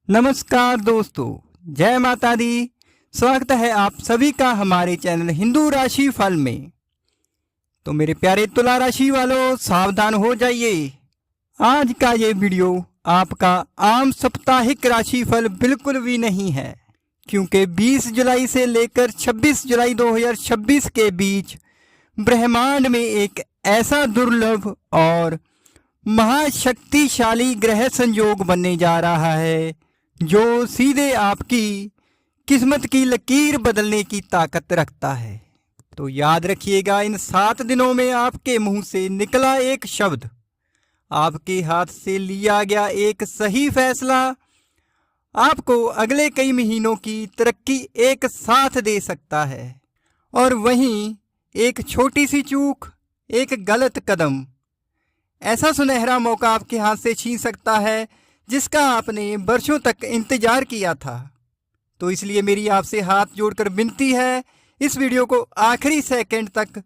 नमस्कार दोस्तों, जय माता दी। स्वागत है आप सभी का हमारे चैनल हिंदू राशि फल में। तो मेरे प्यारे तुला राशि वालों, सावधान हो जाइए। आज का ये वीडियो आपका आम साप्ताहिक राशि फल बिल्कुल भी नहीं है, क्योंकि 20 जुलाई से लेकर 26 जुलाई 2026 के बीच ब्रह्मांड में एक ऐसा दुर्लभ और महाशक्तिशाली ग्रह संयोग बनने जा रहा है जो सीधे आपकी किस्मत की लकीर बदलने की ताकत रखता है। तो याद रखिएगा, इन 7 दिनों में आपके मुंह से निकला एक शब्द, आपके हाथ से लिया गया एक सही फैसला आपको अगले कई महीनों की तरक्की एक साथ दे सकता है। और वहीं एक छोटी सी चूक, एक गलत कदम ऐसा सुनहरा मौका आपके हाथ से छीन सकता है जिसका आपने वर्षों तक इंतजार किया था। तो इसलिए मेरी आपसे हाथ जोड़कर विनती है, इस वीडियो को आखिरी सेकंड तक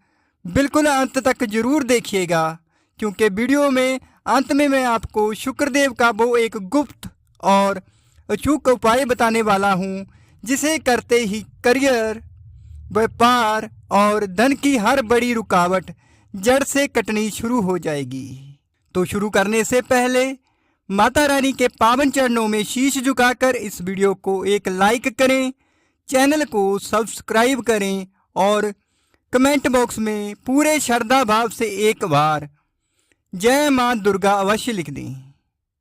बिल्कुल अंत तक जरूर देखिएगा, क्योंकि वीडियो में अंत में मैं आपको शुक्रदेव का वो एक गुप्त और अचूक उपाय बताने वाला हूँ, जिसे करते ही करियर, व्यापार और धन की हर बड़ी रुकावट जड़ से कटनी शुरू हो जाएगी। तो शुरू करने से पहले माता रानी के पावन चरणों में शीश झुकाकर इस वीडियो को एक लाइक करें, चैनल को सब्सक्राइब करें और कमेंट बॉक्स में पूरे श्रद्धा भाव से एक बार जय मां दुर्गा अवश्य लिख दें।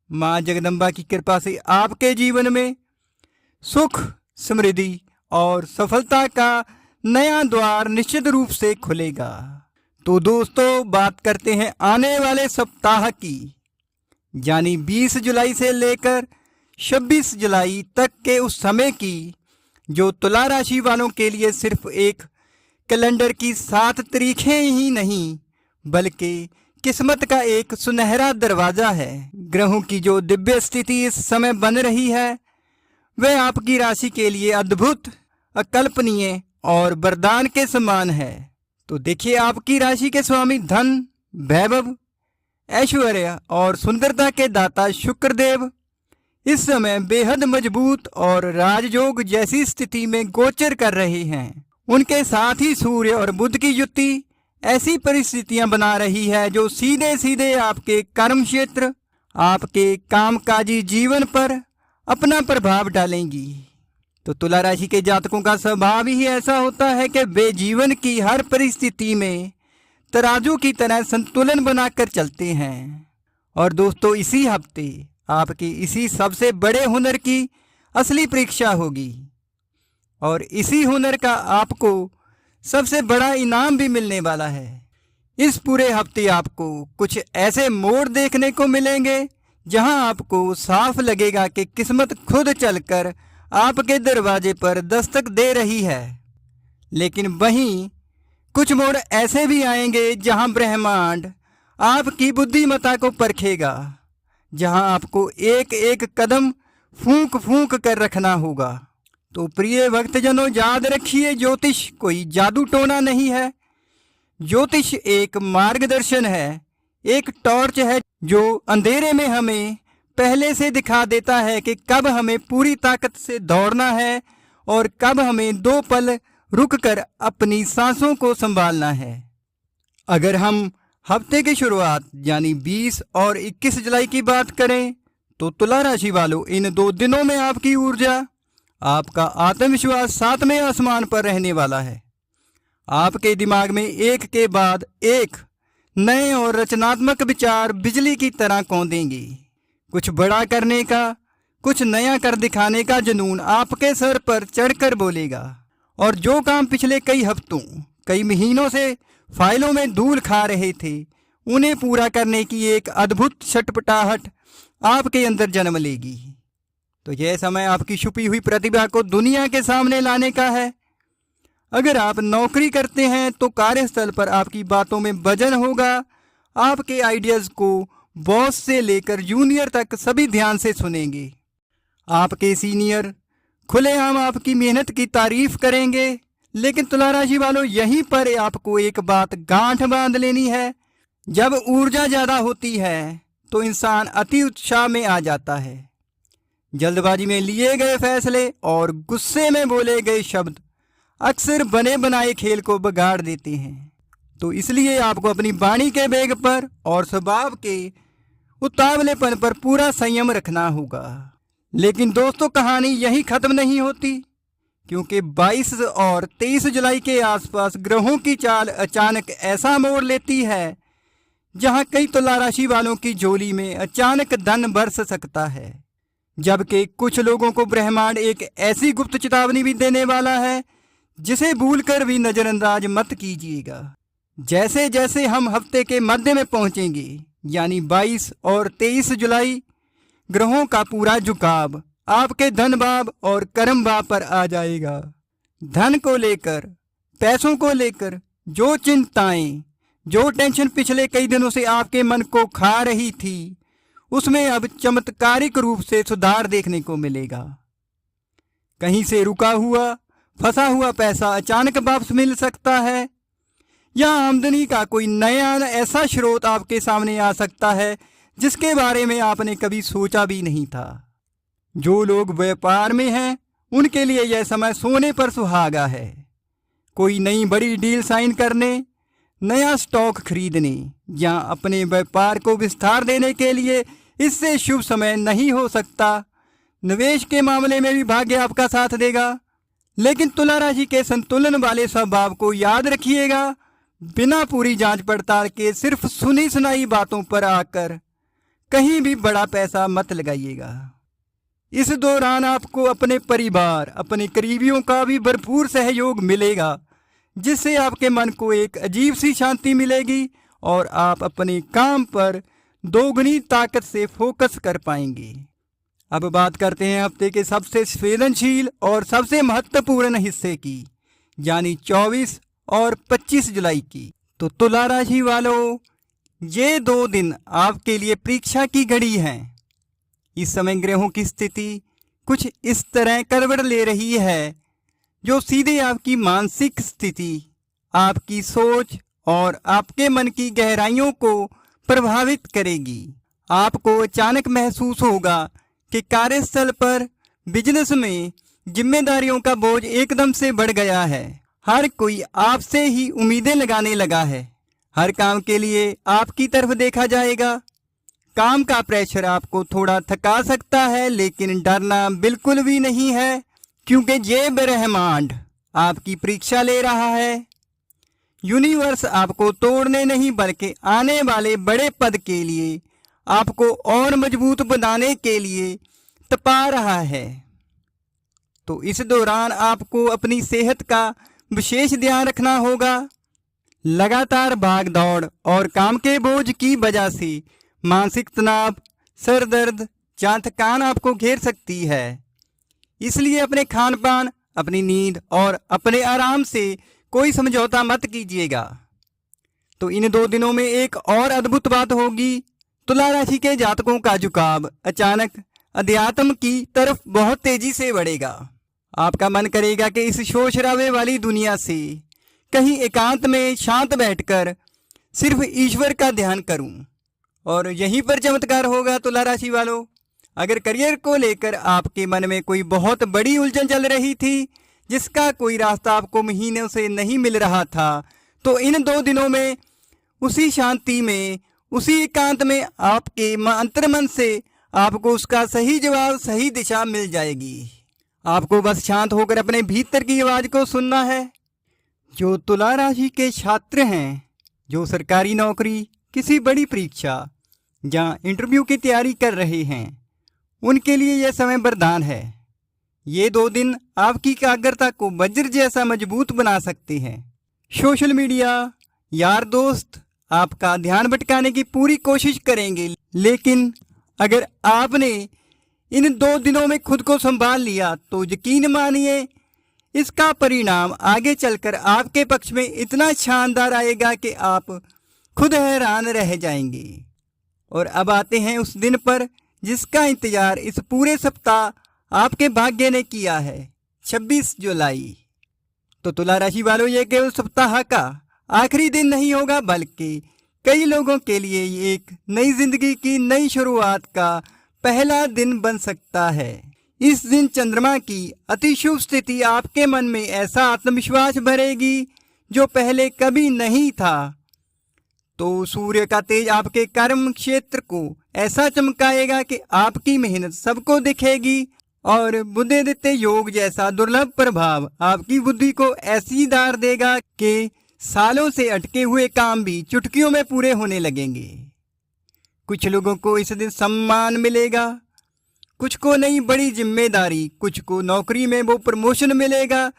मां जगदम्बा की कृपा से आपके जीवन में सुख, समृद्धि और सफलता का नया द्वार निश्चित रूप से खुलेगा। तो दोस्तों, बात करते हैं आने वाले सप्ताह की, यानी 20 जुलाई से लेकर 26 जुलाई तक के उस समय की, जो तुला राशि वालों के लिए सिर्फ एक कैलेंडर की 7 तारीखें ही नहीं बल्कि किस्मत का एक सुनहरा दरवाजा है। ग्रहों की जो दिव्य स्थिति इस समय बन रही है वह आपकी राशि के लिए अद्भुत, अकल्पनीय और वरदान के समान है। तो देखिए, आपकी राशि के स्वामी धन, वैभव, ऐश्वर्य और सुंदरता के दाता शुक्रदेव इस समय बेहद मजबूत और राजयोग जैसी स्थिति में गोचर कर रहे हैं। उनके साथ ही सूर्य और बुध की युति ऐसी परिस्थितियां बना रही है जो सीधे सीधे आपके कर्म क्षेत्र, आपके कामकाजी जीवन पर अपना प्रभाव डालेंगी। तो तुला राशि के जातकों का स्वभाव ही ऐसा होता है कि वे जीवन की हर परिस्थिति में तराजू की तरह संतुलन बनाकर चलते हैं। और दोस्तों, इसी हफ्ते आपकी इसी सबसे बड़े हुनर की असली परीक्षा होगी और इसी हुनर का आपको सबसे बड़ा इनाम भी मिलने वाला है। इस पूरे हफ्ते आपको कुछ ऐसे मोड़ देखने को मिलेंगे जहां आपको साफ लगेगा कि किस्मत खुद चलकर आपके दरवाजे पर दस्तक दे रही है। लेकिन वहीं कुछ मोड़ ऐसे भी आएंगे जहां ब्रह्मांड आपकी बुद्धिमत्ता को परखेगा, जहां आपको एक एक कदम फूंक फूंक कर रखना होगा। तो प्रिय भक्तजनों, याद रखिए, ज्योतिष कोई जादू टोना नहीं है। ज्योतिष एक मार्गदर्शन है, एक टॉर्च है जो अंधेरे में हमें पहले से दिखा देता है कि कब हमें पूरी ताकत से दौड़ना है और कब हमें 2 पल रुककर अपनी सांसों को संभालना है। अगर हम हफ्ते की शुरुआत यानी 20 और 21 जुलाई की बात करें तो तुला राशि वालों, इन 2 दिनों में आपकी ऊर्जा, आपका आत्मविश्वास 7वें आसमान पर रहने वाला है। आपके दिमाग में एक के बाद एक नए और रचनात्मक विचार बिजली की तरह कौंधेंगे। कुछ बड़ा करने का, कुछ नया कर दिखाने का जुनून आपके सर पर चढ़कर बोलेगा। और जो काम पिछले कई हफ्तों, कई महीनों से फाइलों में धूल खा रहे थे, उन्हें पूरा करने की एक अद्भुत छटपटाहट आपके अंदर जन्म लेगी। तो यह समय आपकी छुपी हुई प्रतिभा को दुनिया के सामने लाने का है। अगर आप नौकरी करते हैं तो कार्यस्थल पर आपकी बातों में वजन होगा। आपके आइडियाज को बॉस से लेकर जूनियर तक सभी ध्यान से सुनेंगे। आपके सीनियर खुलेआम आपकी मेहनत की तारीफ करेंगे। लेकिन तुला राशि वालों, यहीं पर आपको एक बात गांठ बांध लेनी है। जब ऊर्जा ज़्यादा होती है तो इंसान अति उत्साह में आ जाता है, जल्दबाजी में लिए गए फैसले और गुस्से में बोले गए शब्द अक्सर बने बनाए खेल को बिगाड़ देते हैं। तो इसलिए आपको अपनी वाणी के वेग पर और स्वभाव के उतावलेपन पर पूरा संयम रखना होगा। लेकिन दोस्तों, कहानी यही खत्म नहीं होती, क्योंकि 22 और 23 जुलाई के आसपास ग्रहों की चाल अचानक ऐसा मोड़ लेती है जहां कई तुला राशि वालों की झोली में अचानक धन बरस सकता है, जबकि कुछ लोगों को ब्रह्मांड एक ऐसी गुप्त चेतावनी भी देने वाला है जिसे भूलकर भी नजरअंदाज मत कीजिएगा। जैसे जैसे हम हफ्ते के मध्य में पहुंचेंगे, यानी 22 और 23 जुलाई, ग्रहों का पूरा झुकाव आपके धन भाव और कर्म भाव पर आ जाएगा। धन को लेकर, पैसों को लेकर जो चिंताएं, जो टेंशन पिछले कई दिनों से आपके मन को खा रही थी, उसमें अब चमत्कारिक रूप से सुधार देखने को मिलेगा। कहीं से रुका हुआ, फंसा हुआ पैसा अचानक वापस मिल सकता है, या आमदनी का कोई नया ऐसा स्रोत आपके सामने आ सकता है जिसके बारे में आपने कभी सोचा भी नहीं था। जो लोग व्यापार में हैं, उनके लिए यह समय सोने पर सुहागा है। कोई नई बड़ी डील साइन करने, नया स्टॉक खरीदने या अपने व्यापार को विस्तार देने के लिए इससे शुभ समय नहीं हो सकता। निवेश के मामले में भी भाग्य आपका साथ देगा। लेकिन तुला राशि के संतुलन वाले स्वभाव को याद रखिएगा। बिना पूरी जांच पड़ताल के सिर्फ सुनी सुनाई बातों पर आकर कहीं भी बड़ा पैसा मत लगाइएगा। इस दौरान आपको अपने परिवार, अपने करीबियों का भी भरपूर सहयोग मिलेगा, जिससे आपके मन को एक अजीब सी शांति मिलेगी और आप अपने काम पर दोगुनी ताकत से फोकस कर पाएंगे। अब बात करते हैं हफ्ते के सबसे संवेदनशील और सबसे महत्वपूर्ण हिस्से की, यानी 24 और 25 जुलाई की। तो तुला राशि वालों, ये 2 दिन आपके लिए परीक्षा की घड़ी है। इस समय ग्रहों की स्थिति कुछ इस तरह करवट ले रही है जो सीधे आपकी मानसिक स्थिति, आपकी सोच और आपके मन की गहराइयों को प्रभावित करेगी। आपको अचानक महसूस होगा कि कार्यस्थल पर, बिजनेस में जिम्मेदारियों का बोझ एकदम से बढ़ गया है। हर कोई आपसे ही उम्मीदें लगाने लगा है। हर काम के लिए आपकी तरफ देखा जाएगा। काम का प्रेशर आपको थोड़ा थका सकता है, लेकिन डरना बिल्कुल भी नहीं है, क्योंकि ये ब्रह्मांड आपकी परीक्षा ले रहा है। यूनिवर्स आपको तोड़ने नहीं बल्कि आने वाले बड़े पद के लिए आपको और मजबूत बनाने के लिए तपा रहा है। तो इस दौरान आपको अपनी सेहत का विशेष ध्यान रखना होगा। लगातार भाग दौड़ और काम के बोझ की वजह से मानसिक तनाव, सर दर्द या थकान आपको घेर सकती है। इसलिए अपने खान पान, अपनी नींद और अपने आराम से कोई समझौता मत कीजिएगा। तो इन 2 दिनों में एक और अद्भुत बात होगी। तुला राशि के जातकों का झुकाव अचानक अध्यात्म की तरफ बहुत तेजी से बढ़ेगा। आपका मन करेगा कि इस शोर शराबे वाली दुनिया से कहीं एकांत में शांत बैठकर सिर्फ ईश्वर का ध्यान करूं, और यहीं पर चमत्कार होगा। तुला राशि वालों, अगर करियर को लेकर आपके मन में कोई बहुत बड़ी उलझन चल रही थी, जिसका कोई रास्ता आपको महीनों से नहीं मिल रहा था, तो इन 2 दिनों में उसी शांति में, उसी एकांत में आपके अंतर्मन से आपको उसका सही जवाब, सही दिशा मिल जाएगी। आपको बस शांत होकर अपने भीतर की आवाज़ को सुनना है। जो तुला राशि के छात्र हैं, जो सरकारी नौकरी, किसी बड़ी परीक्षा या इंटरव्यू की तैयारी कर रहे हैं, उनके लिए यह समय वरदान है। ये 2 दिन आपकी एकाग्रता को वज्र जैसा मजबूत बना सकते हैं। सोशल मीडिया, यार दोस्त आपका ध्यान भटकाने की पूरी कोशिश करेंगे, लेकिन अगर आपने इन 2 दिनों में खुद को संभाल लिया तो यकीन मानिए इसका परिणाम आगे चलकर आपके पक्ष में इतना शानदार आएगा कि आप खुद हैरान रह जाएंगे। और अब आते हैं उस दिन पर जिसका इंतजार इस पूरे सप्ताह आपके भाग्य ने किया है, 26 जुलाई। तो तुला राशि वालों, ये केवल सप्ताह का आखिरी दिन नहीं होगा, बल्कि कई लोगों के लिए ये एक नई जिंदगी की नई शुरुआत का पहला दिन बन सकता है। इस दिन चंद्रमा की अति शुभ स्थिति आपके मन में ऐसा आत्मविश्वास भरेगी जो पहले कभी नहीं था। तो सूर्य का तेज आपके कर्म क्षेत्र को ऐसा चमकाएगा कि आपकी मेहनत सबको दिखेगी और बुद्धिदित्य योग जैसा दुर्लभ प्रभाव आपकी बुद्धि को ऐसी दार देगा कि सालों से अटके हुए काम भी चुटकियों में पूरे होने लगेंगे। कुछ लोगों को इस दिन सम्मान मिलेगा, कुछ को नई बड़ी जिम्मेदारी, कुछ को नौकरी में वो प्रमोशन मिलेगा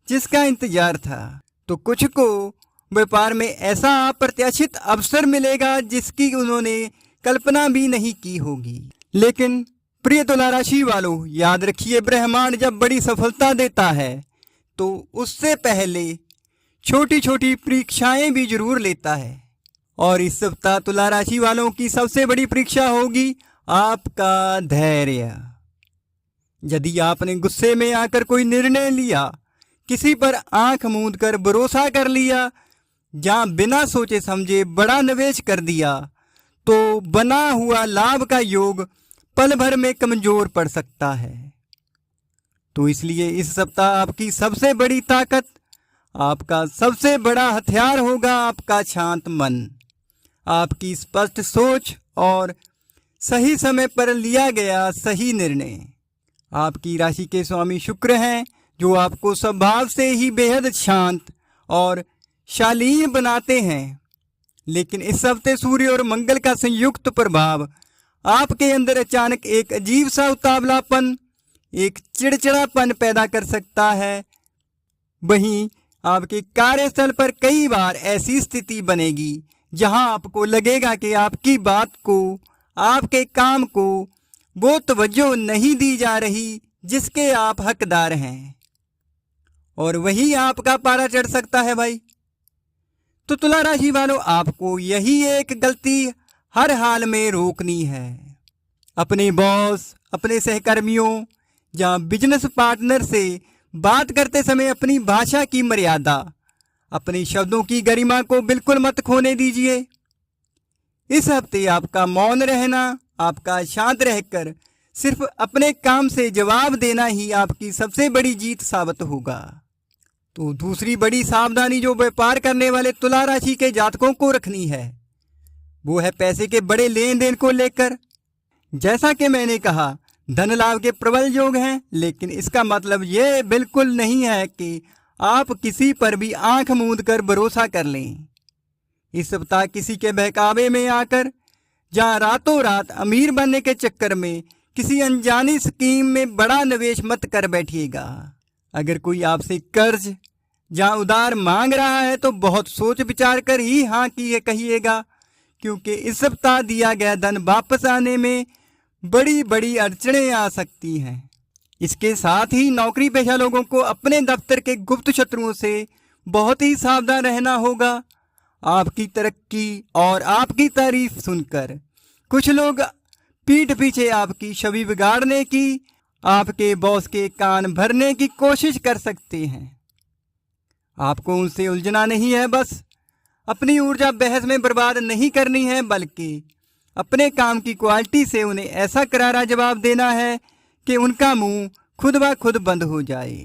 जिसका इंतजार था, तो कुछ को व्यापार में ऐसा अप्रत्याशित अवसर मिलेगा जिसकी उन्होंने कल्पना भी नहीं की होगी। लेकिन प्रिय तुला राशि वालों, याद रखिए, ब्रह्मांड जब बड़ी सफलता देता है तो उससे पहले छोटी छोटी परीक्षाएं भी जरूर लेता है। और इस सप्ताह तुला राशि वालों की सबसे बड़ी परीक्षा होगी आपका धैर्य। यदि आपने गुस्से में आकर कोई निर्णय लिया, किसी पर आंख मूंद कर भरोसा कर लिया, जहां बिना सोचे समझे बड़ा निवेश कर दिया, तो बना हुआ लाभ का योग पल भर में कमजोर पड़ सकता है। तो इसलिए इस सप्ताह आपकी सबसे बड़ी ताकत, आपका सबसे बड़ा हथियार होगा आपका शांत मन, आपकी स्पष्ट सोच और सही समय पर लिया गया सही निर्णय। आपकी राशि के स्वामी शुक्र हैं जो आपको स्वभाव से ही बेहद शांत और शालीन बनाते हैं। लेकिन इस हफ्ते सूर्य और मंगल का संयुक्त प्रभाव आपके अंदर अचानक एक अजीब सा उतावलापन, एक चिड़चिड़ापन पैदा कर सकता है। वहीं आपके कार्यस्थल पर कई बार ऐसी स्थिति बनेगी जहां आपको लगेगा कि आपकी बात को, आपके काम को वो तवज्जो नहीं दी जा रही जिसके आप हकदार हैं, और वही आपका पारा चढ़ सकता है भाई। तो तुला राशि वालों, आपको यही एक गलती हर हाल में रोकनी है। अपने बॉस, अपने सहकर्मियों या बिजनेस पार्टनर से बात करते समय अपनी भाषा की मर्यादा, अपने शब्दों की गरिमा को बिल्कुल मत खोने दीजिए। इस हफ्ते आपका मौन रहना, आपका शांत रहकर सिर्फ अपने काम से जवाब देना ही आपकी सबसे बड़ी जीत साबित होगा। तो दूसरी बड़ी सावधानी जो व्यापार करने वाले तुला राशि के जातकों को रखनी है, वो है पैसे के बड़े लेन देन को लेकर। जैसा कि मैंने कहा, धन लाभ के प्रबल योग हैं, लेकिन इसका मतलब ये बिल्कुल नहीं है कि आप किसी पर भी आंख मूंद कर भरोसा कर लें। इस सप्ताह किसी के बहकावे में आकर, जहां रातों रात अमीर बनने के चक्कर में किसी अनजानी स्कीम में बड़ा निवेश मत कर बैठिएगा। अगर कोई आपसे कर्ज जहां उधार मांग रहा है तो बहुत सोच विचार कर ही हाँ की कहिएगा, क्योंकि इस सप्ताह दिया गया धन वापस आने में बड़ी बड़ी अड़चनें आ सकती हैं। इसके साथ ही नौकरी पेशा लोगों को अपने दफ्तर के गुप्त शत्रुओं से बहुत ही सावधान रहना होगा। आपकी तरक्की और आपकी तारीफ सुनकर कुछ लोग पीठ पीछे आपकी छवि बिगाड़ने की, आपके बॉस के कान भरने की कोशिश कर सकते हैं। आपको उनसे उलझना नहीं है, बस अपनी ऊर्जा बहस में बर्बाद नहीं करनी है, बल्कि अपने काम की क्वालिटी से उन्हें ऐसा करारा जवाब देना है कि उनका मुंह खुद ब खुद बंद हो जाए।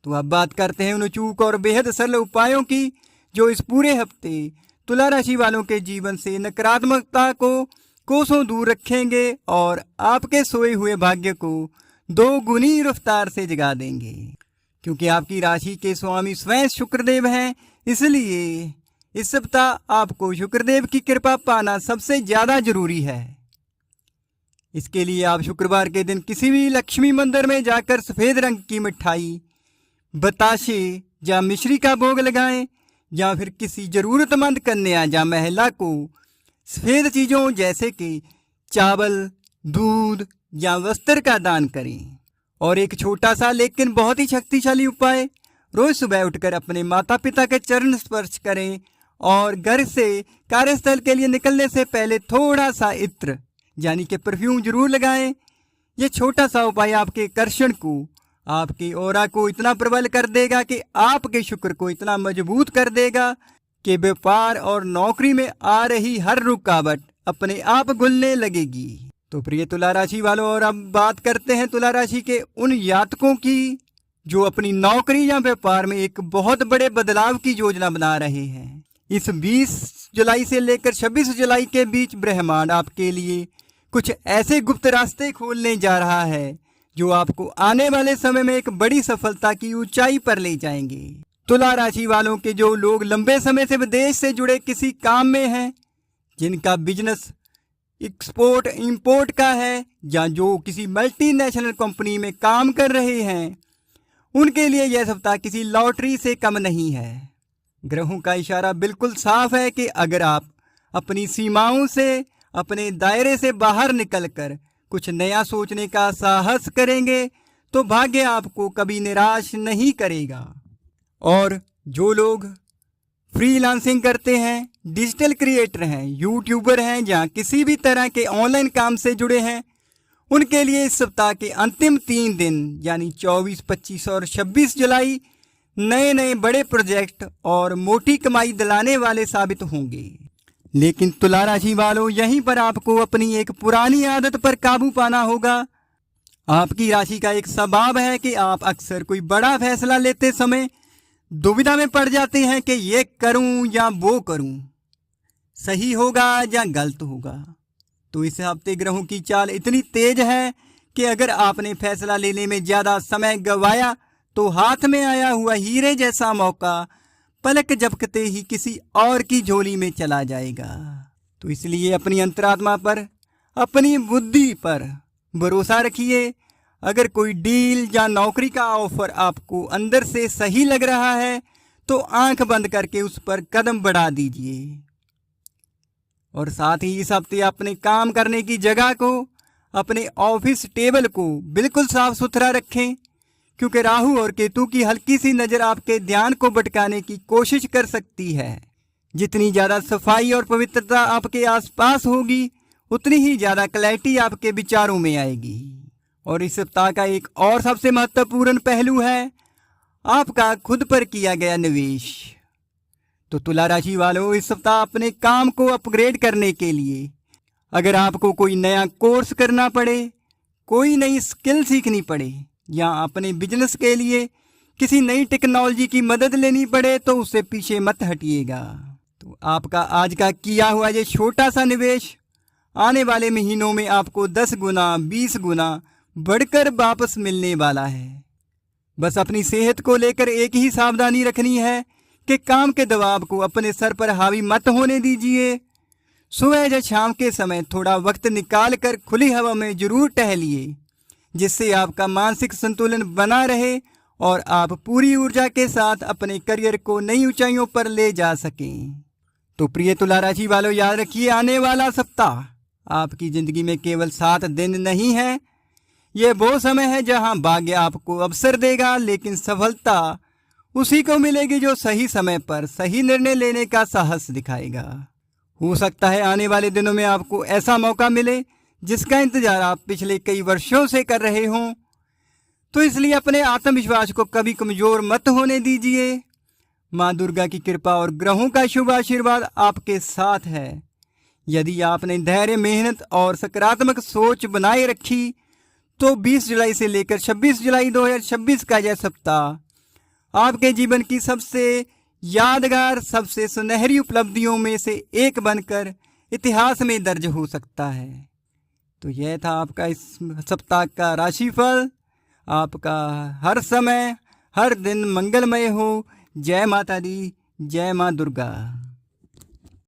तो अब बात करते हैं उन अचूक और बेहद सरल उपायों की जो इस पूरे हफ्ते तुला राशि वालों के जीवन से नकारात्मकता को कोसों दूर रखेंगे और आपके सोए हुए भाग्य को 2 गुनी रफ्तार से जगा देंगे। क्योंकि आपकी राशि के स्वामी स्वयं शुक्रदेव हैं, इसलिए इस सप्ताह आपको शुक्रदेव की कृपा पाना सबसे ज्यादा जरूरी है। इसके लिए आप शुक्रवार के दिन किसी भी लक्ष्मी मंदिर में जाकर सफेद रंग की मिठाई, बताशे या मिश्री का भोग लगाएं, या फिर किसी जरूरतमंद कन्या या महिला को सफेद चीजों जैसे कि चावल, दूध या वस्त्र का दान करें। और एक छोटा सा लेकिन बहुत ही शक्तिशाली उपाय, रोज सुबह उठकर अपने माता पिता के चरण स्पर्श करें और घर से कार्यस्थल के लिए निकलने से पहले थोड़ा सा इत्र यानी कि परफ्यूम जरूर लगाएं। ये छोटा सा उपाय आपके आकर्षण को, आपकी ऑरा को इतना प्रबल कर देगा कि आपके शुक्र को इतना मजबूत कर देगा कि व्यापार और नौकरी में आ रही हर रुकावट अपने आप घुलने लगेगी। तो प्रिय तुला राशि वालों, और अब बात करते हैं तुला राशि के उन जातकों की जो अपनी नौकरी या व्यापार में एक बहुत बड़े बदलाव की योजना बना रहे हैं। इस 20 जुलाई से लेकर 26 जुलाई के बीच ब्रह्मांड आपके लिए कुछ ऐसे गुप्त रास्ते खोलने जा रहा है जो आपको आने वाले समय में एक बड़ी सफलता की ऊंचाई पर ले जाएंगे। तुला राशि वालों के जो लोग लंबे समय से विदेश से जुड़े किसी काम में हैं, जिनका बिजनेस एक्सपोर्ट इंपोर्ट का है, या जो किसी मल्टीनेशनल कंपनी में काम कर रहे हैं, उनके लिए यह सप्ताह किसी लॉटरी से कम नहीं है। ग्रहों का इशारा बिल्कुल साफ है कि अगर आप अपनी सीमाओं से, अपने दायरे से बाहर निकलकर कुछ नया सोचने का साहस करेंगे तो भाग्य आपको कभी निराश नहीं करेगा। और जो लोग फ्रीलांसिंग करते हैं, डिजिटल क्रिएटर हैं, यूट्यूबर हैं, या किसी भी तरह के ऑनलाइन काम से जुड़े हैं, उनके लिए इस सप्ताह के अंतिम 3 दिन यानी 24, 25 और 26 जुलाई नए नए बड़े प्रोजेक्ट और मोटी कमाई दिलाने वाले साबित होंगे। लेकिन तुला राशि वालों, यहीं पर आपको अपनी एक पुरानी आदत पर काबू पाना होगा। आपकी राशि का एक स्वभाव है कि आप अक्सर कोई बड़ा फैसला लेते समय दुविधा में पड़ जाते हैं कि ये करूं या वो करूं, सही होगा या गलत होगा। तो इस हफ्ते ग्रहों की चाल इतनी तेज है कि अगर आपने फैसला लेने में ज़्यादा समय गंवाया तो हाथ में आया हुआ हीरे जैसा मौका पलक झपकते ही किसी और की झोली में चला जाएगा। तो इसलिए अपनी अंतरात्मा पर, अपनी बुद्धि पर भरोसा रखिए। अगर कोई डील या नौकरी का ऑफर आपको अंदर से सही लग रहा है तो आंख बंद करके उस पर कदम बढ़ा दीजिए। और साथ ही इस हफ्ते अपने काम करने की जगह को, अपने ऑफिस टेबल को बिल्कुल साफ सुथरा रखें, क्योंकि राहु और केतु की हल्की सी नज़र आपके ध्यान को भटकाने की कोशिश कर सकती है। जितनी ज़्यादा सफाई और पवित्रता आपके आसपास होगी, उतनी ही ज़्यादा क्लैरिटी आपके विचारों में आएगी। और इस सप्ताह का एक और सबसे महत्वपूर्ण पहलू है आपका खुद पर किया गया निवेश। तो तुला राशि वालों, इस सप्ताह अपने काम को अपग्रेड करने के लिए अगर आपको कोई नया कोर्स करना पड़े, कोई नई स्किल सीखनी पड़े, या अपने बिजनेस के लिए किसी नई टेक्नोलॉजी की मदद लेनी पड़े तो उससे पीछे मत हटिएगा। तो आपका आज का किया हुआ ये छोटा सा निवेश आने वाले महीनों में आपको 10 गुना 20 गुना बढ़कर वापस मिलने वाला है। बस अपनी सेहत को लेकर एक ही सावधानी रखनी है कि काम के दबाव को अपने सर पर हावी मत होने दीजिए। सुबह या शाम के समय थोड़ा वक्त निकाल कर खुली हवा में जरूर टहलिए, जिससे आपका मानसिक संतुलन बना रहे और आप पूरी ऊर्जा के साथ अपने करियर को नई ऊंचाइयों पर ले जा सकें। तो प्रिय तुला राशि वालों, याद रखिए, आने वाला सप्ताह आपकी ज़िंदगी में केवल 7 दिन नहीं है। ये वो समय है जहां भाग्य आपको अवसर देगा, लेकिन सफलता उसी को मिलेगी जो सही समय पर सही निर्णय लेने का साहस दिखाएगा। हो सकता है आने वाले दिनों में आपको ऐसा मौका मिले जिसका इंतजार आप पिछले कई वर्षों से कर रहे हों। तो इसलिए अपने आत्मविश्वास को कभी कमजोर मत होने दीजिए। माँ दुर्गा की कृपा और ग्रहों का शुभ आशीर्वाद आपके साथ है। यदि आपने धैर्य, मेहनत और सकारात्मक सोच बनाए रखी तो 20 जुलाई से लेकर 26 जुलाई 2026 का यह सप्ताह आपके जीवन की सबसे यादगार, सबसे सुनहरी उपलब्धियों में से एक बनकर इतिहास में दर्ज हो सकता है। तो यह था आपका इस सप्ताह का राशिफल। आपका हर समय, हर दिन मंगलमय हो। जय माता दी, जय माँ दुर्गा।